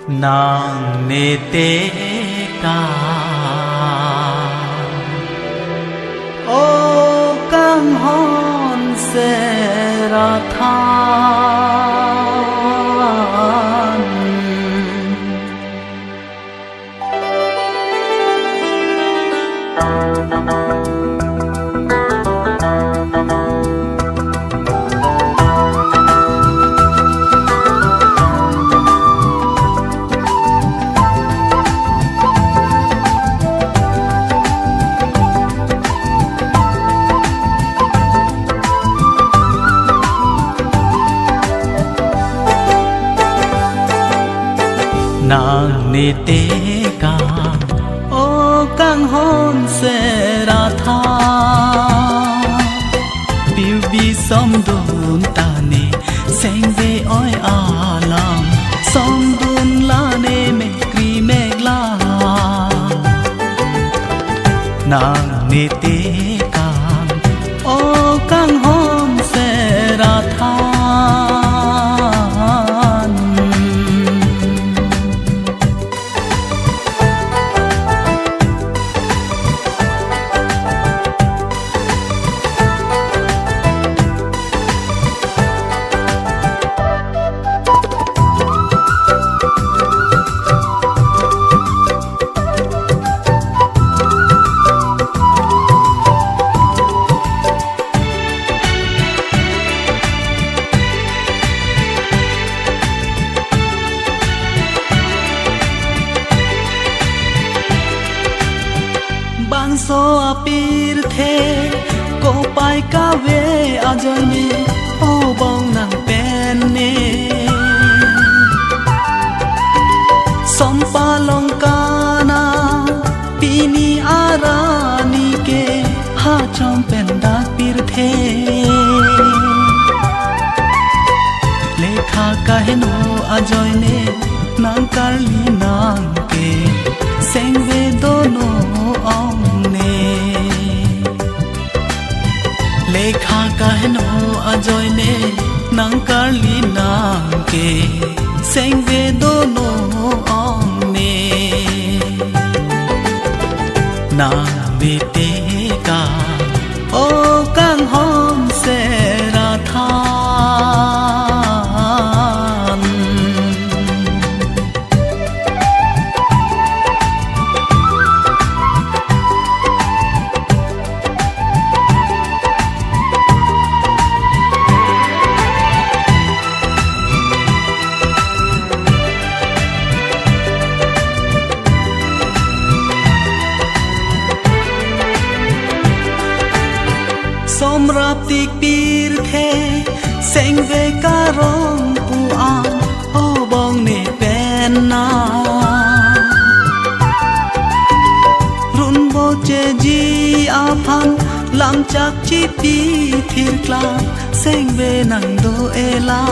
nàng nê tê ca ô cam hòn sẽ ra than nàng nê tê ca ô căng hôn sẽ ra tha biu bi som đun ta nê sen về oi alam som đun la nê me kri me la nàng nê tê ca ô căng hôn sẽ ra tha bang so apir the ko pai ka ve ajani o bong nang pen ne sompa longkana pini arani ke ha chom pen da pir the lekha kaheno ajoine nang karli nang ke seng ve dono lekha kahno ajoine nang karli nang ke seng ve dono ong ne nang ve te ka o kang hom se ra than som rap tik pir the seng ve ka rong pu an o bong ne pen na run bo che ji a phan lam chak chi pi thir kla seng ve nang do e la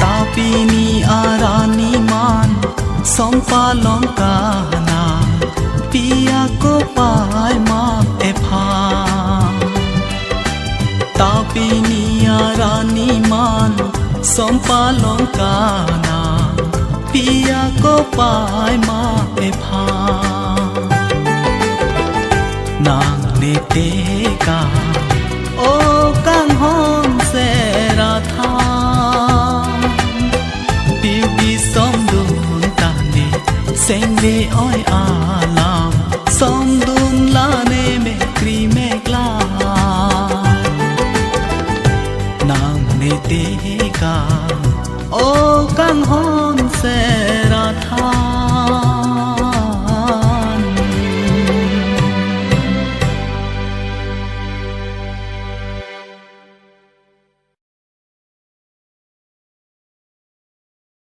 ta pi ni arani man som pa long ka na pia ko pai ma e pha ta pi ni arani man som pa long ka na pia ko pai ma e pha nàng ne te ka o kang hom se ra tha biu bi som dun ta ne seng ve oi alam som dun la ne me kri me kla nàng ne te ka o kang hom se